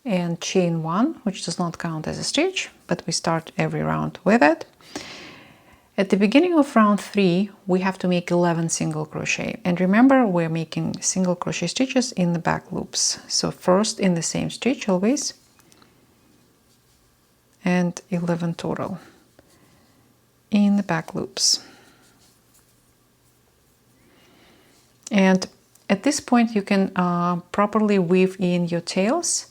and chain 1, which does not count as a stitch, but we start every round with it. At the beginning of round 3, we have to make 11 single crochet. And remember, we're making single crochet stitches in the back loops. So first in the same stitch always, and 11 total in the back loops. And at this point you can properly weave in your tails.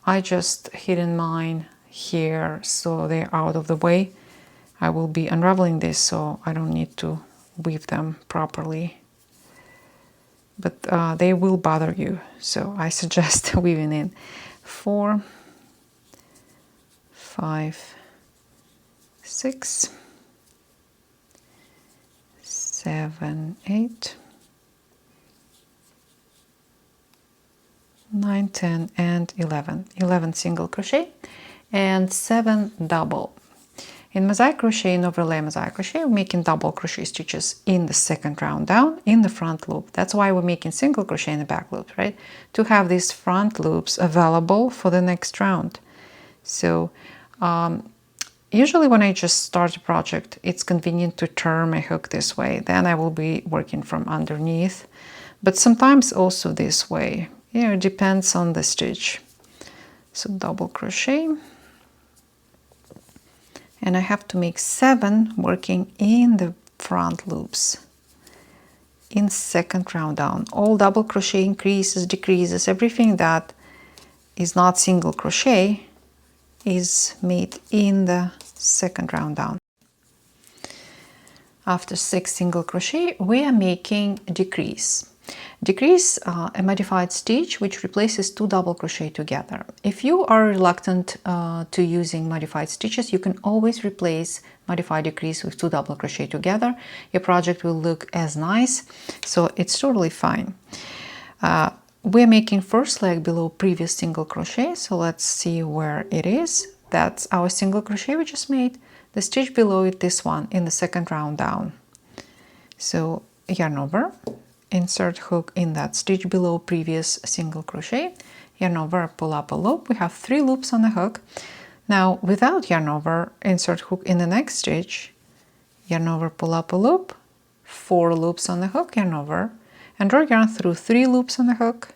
I just hidden mine here so they're out of the way. I will be unraveling this, so I don't need to weave them properly. But they will bother you, so I suggest weaving in 4, 5, 6, 7, 8, 9, 10, and 11. 11 single crochet and 7 double. In mosaic crochet, in overlay mosaic crochet, we're making double crochet stitches in the second round down in the front loop. That's why we're making single crochet in the back loop, right? To have these front loops available for the next round. So usually when I just start a project, it's convenient to turn my hook this way. Then I will be working from underneath, but sometimes also this way. You know, it depends on the stitch. So double crochet. And I have to make 7 working in the front loops in second round down. All double crochet increases, decreases, everything that is not single crochet is made in the second round down. After 6 single crochet, we are making a decrease. Decrease a modified stitch which replaces 2 double crochet together. If you are reluctant to using modified stitches, you can always replace modified decrease with 2 double crochet together. Your project will look as nice, so it's totally fine. We're making first leg below previous single crochet, so let's see where it is. That's our single crochet we just made. The stitch below it, this one, in the second round down. So yarn over, insert hook in that stitch below previous single crochet, yarn over, pull up a loop. We have 3 loops on the hook. Now without yarn over, insert hook in the next stitch, yarn over, pull up a loop, 4 loops on the hook, yarn over, and draw yarn through 3 loops on the hook,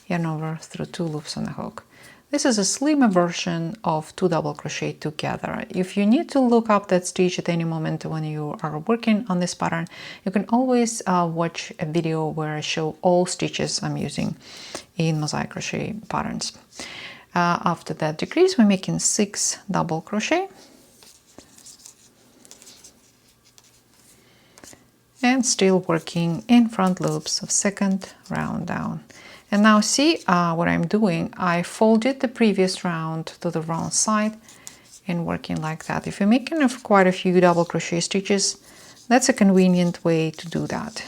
yarn over, through 2 loops on the hook. This is a slimmer version of 2 double crochet together. If you need to look up that stitch at any moment when you are working on this pattern, you can always watch a video where I show all stitches I'm using in mosaic crochet patterns. After that decrease, we're making 6 double crochet and still working in front loops of second round down. And now see what I'm doing. I folded the previous round to the wrong side and working like that. If you're making quite a few double crochet stitches, that's a convenient way to do that.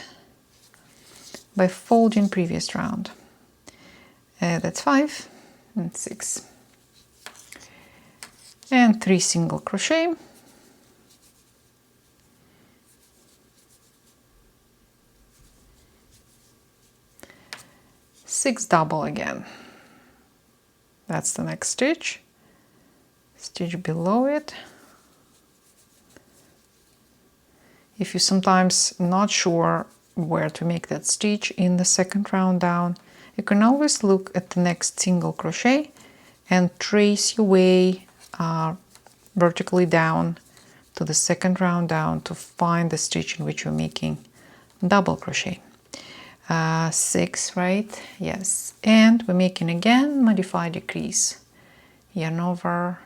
By folding previous round. That's 5 and 6. And 3 single crochet. Six double again. That's the next stitch. Stitch below it. If you're sometimes not sure where to make that stitch in the second round down, you can always look at the next single crochet and trace your way vertically down to the second round down to find the stitch in which you're making double crochet. 6, right? Yes. And we're making again modified decrease. Yarn over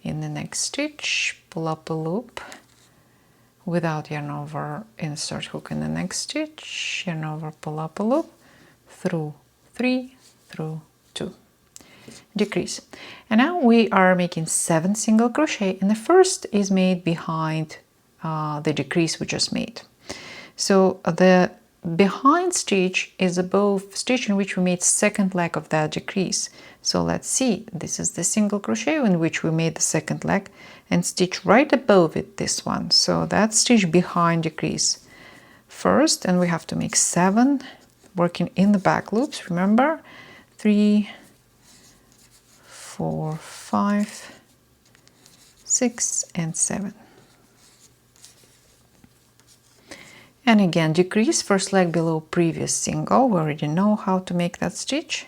in the next stitch, pull up a loop. Without yarn over, insert hook in the next stitch, yarn over, pull up a loop, through 3, through 2. Decrease. And now we are making 7 single crochet, and the first is made behind the decrease we just made. So the behind stitch is above stitch in which we made second leg of that decrease. So let's see, this is the single crochet in which we made the second leg, and stitch right above it, this one. So that stitch behind decrease first, and we have to make 7 working in the back loops. Remember, 3, 4, 5, 6 and 7. And again, decrease first leg below previous single. We already know how to make that stitch.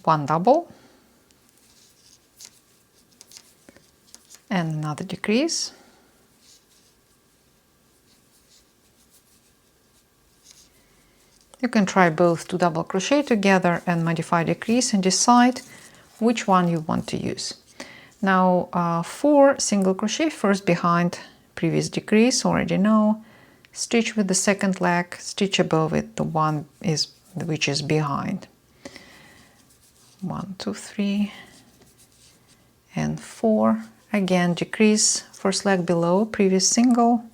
One double and another decrease. You can try both to double crochet together and modify decrease and decide which one you want to use. Now 4 single crochet first behind previous decrease, already know, stitch with the second leg, stitch above it, the one which is behind. 1, 2, 3 and 4. Again, decrease first leg below previous single,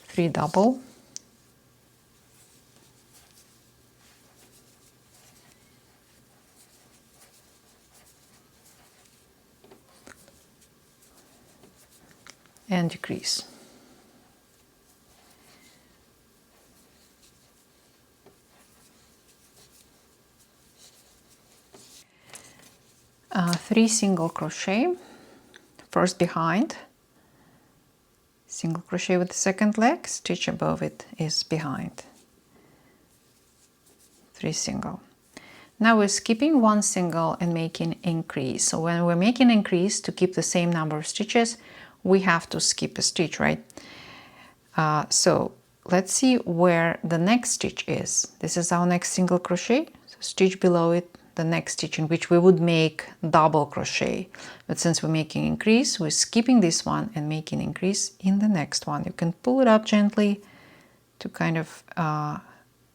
three double, and decrease. Three single crochet first behind, single crochet with the second leg, stitch above it is behind, 3 single. Now we're skipping 1 single and making increase. So when we're making increase, to keep the same number of stitches, we have to skip a stitch, right? So let's see where the next stitch is. This is our next single crochet, so stitch below it the next stitch in which we would make double crochet. But since we're making increase, we're skipping this one and making increase in the next one. You can pull it up gently to kind of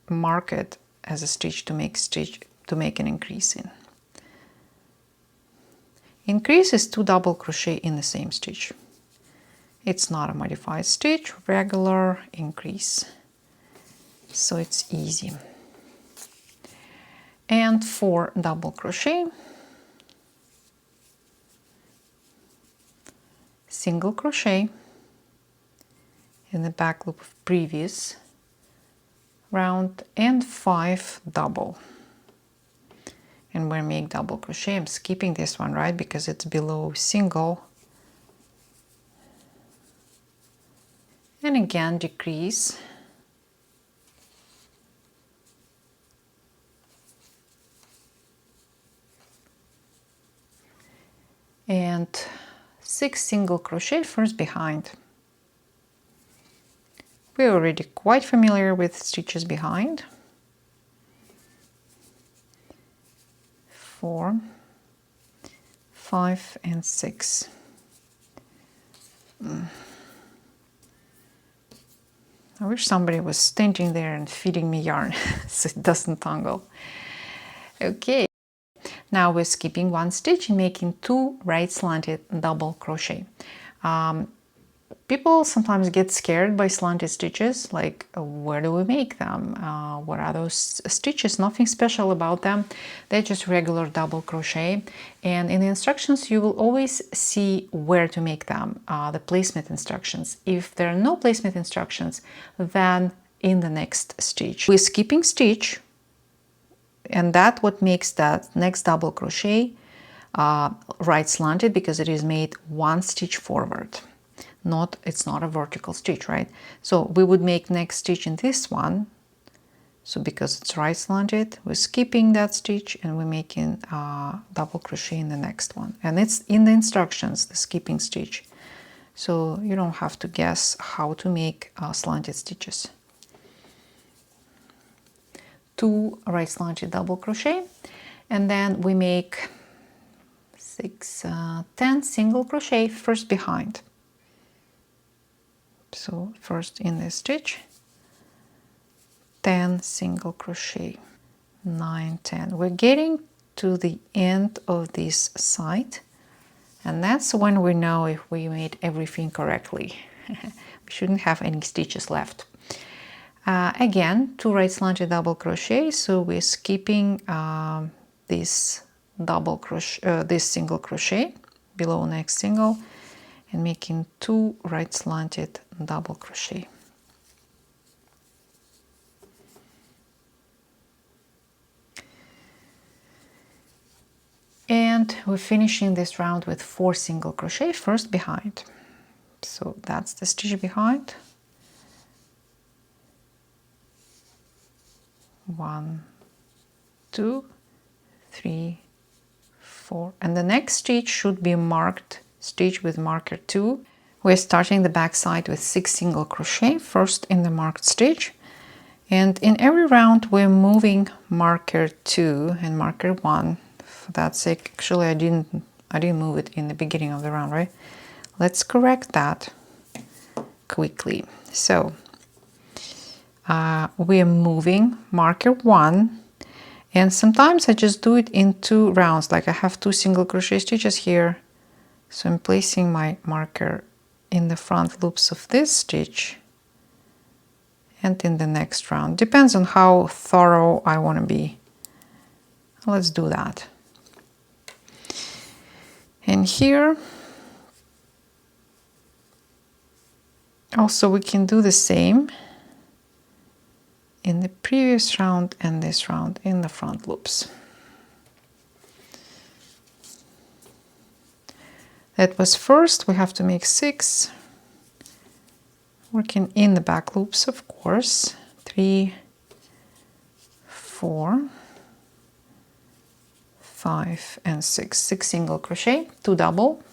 mark it as a stitch to make an increase in. Increase is 2 double crochet in the same stitch. It's not a modified stitch, regular increase, so it's easy. And 4 double crochet, single crochet in the back loop of previous round, and 5 double. And when we make double crochet, I'm skipping this one, right, because it's below single. And again, decrease. And 6 single crochet first behind. We're already quite familiar with stitches behind. 4, 5 and 6. I wish somebody was standing there and feeding me yarn so it doesn't tangle. Okay, now we're skipping 1 stitch and making 2 right slanted double crochet. People sometimes get scared by slanted stitches, like where do we make them? What are those stitches? Nothing special about them. They're just regular double crochet. And in the instructions, you will always see where to make them, the placement instructions. If there are no placement instructions, then in the next stitch. We're skipping stitch, and that's what makes that next double crochet right slanted, because it is made 1 stitch forward. It's not a vertical stitch, right? So we would make next stitch in this one. So because it's right slanted, we're skipping that stitch and we're making double crochet in the next one. And it's in the instructions, the skipping stitch. So you don't have to guess how to make slanted stitches. 2 right slanted double crochet, and then we make 10 single crochet first behind. So first in this stitch, 10 single crochet, 9, 10. We're getting to the end of this side, and that's when we know if we made everything correctly. We shouldn't have any stitches left. Again, 2 right slanted double crochet, so we're skipping this double crochet, this single crochet below next single, and making 2 right slanted double crochet. And we're finishing this round with 4 single crochet first behind. So that's the stitch behind. 1, 2, 3, 4, and the next stitch should be marked stitch with marker 2. We're starting the back side with 6 single crochet first in the marked stitch, and in every round we're moving marker 2 and marker 1. For that sake, actually I didn't move it in the beginning of the round, right? Let's correct that quickly. So we're moving marker 1, and sometimes I just do it in 2 rounds, like I have 2 single crochet stitches here, so I'm placing my marker in the front loops of this stitch and in the next round. Depends on how thorough I want to be. Let's do that. And here also we can do the same in the previous round and this round in the front loops. That was first, we have to make 6, working in the back loops, of course. 3, 4, 5, and 6. 6 single crochet, 2 double.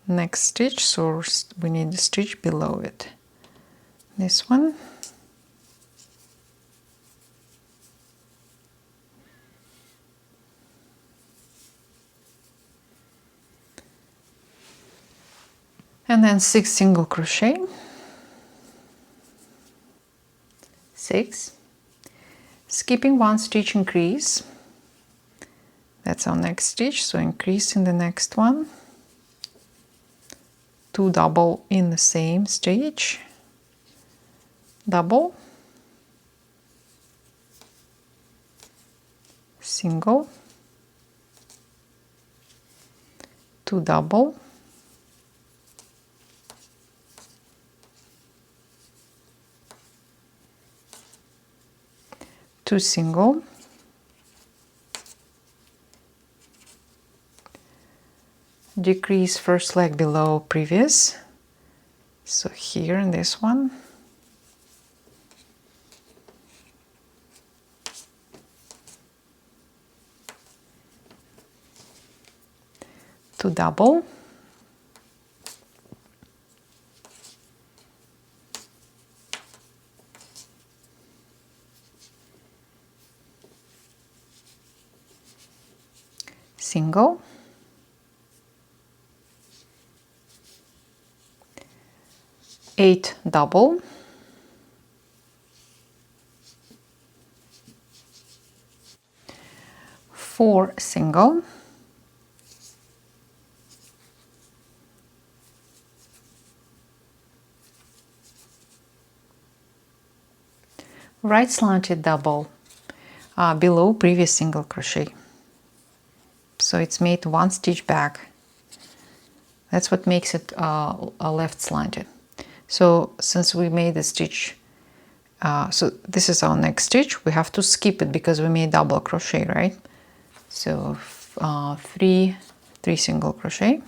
Next stitch, so we need a stitch below it. This one. And then 6 single crochet. 6. Skipping 1 stitch, increase. That's our next stitch, so increase in the next one. 2 double in the same stitch. Double, single, 2 double, two single, decrease first leg below previous, so here in this one, two double, single, eight double, four single, right slanted double below previous single crochet, so it's made 1 stitch back. That's what makes it a left slanted. So since we made the stitch, so this is our next stitch, we have to skip it because we made double crochet, right? So 3 single crochet,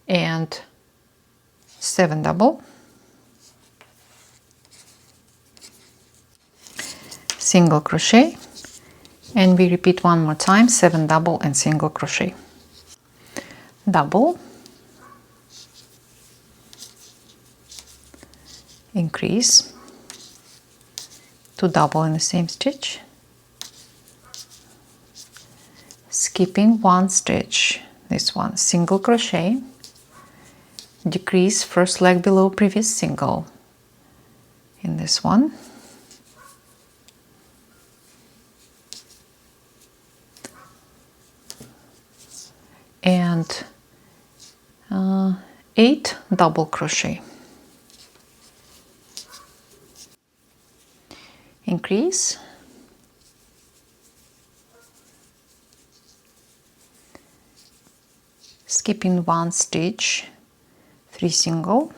and 7 double, single crochet, and we repeat one more time, 7 double and single crochet, double, increase, 2 double in the same stitch, skipping 1 stitch, this one, single crochet, decrease first leg below previous single in this one, and 8 double crochet, increase, skipping 1 stitch, 3 single,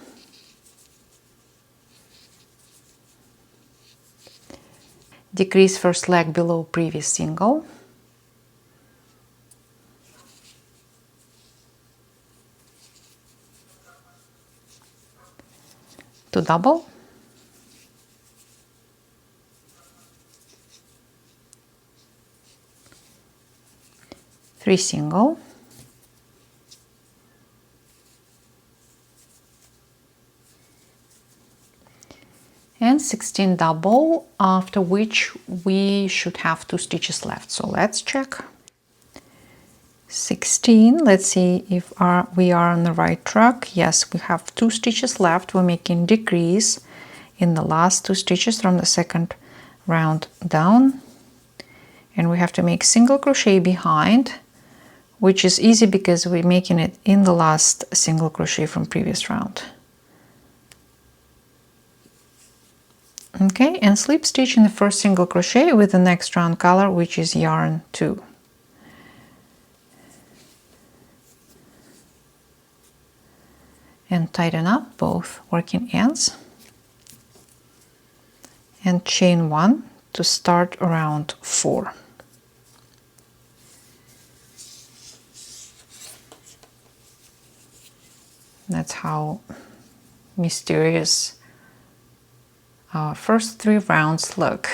decrease first leg below previous single, to double, three single, and 16 double, after which we should have 2 stitches left. So let's check. 16, let's see if we are on the right track. Yes, we have 2 stitches left. We're making decrease in the last 2 stitches from the second round down, and we have to make single crochet behind, which is easy because we're making it in the last single crochet from previous round. Okay, and slip stitch in the first single crochet with the next round color, which is yarn 2. And tighten up both working ends and chain 1 to start around 4. That's how mysterious our first 3 rounds look.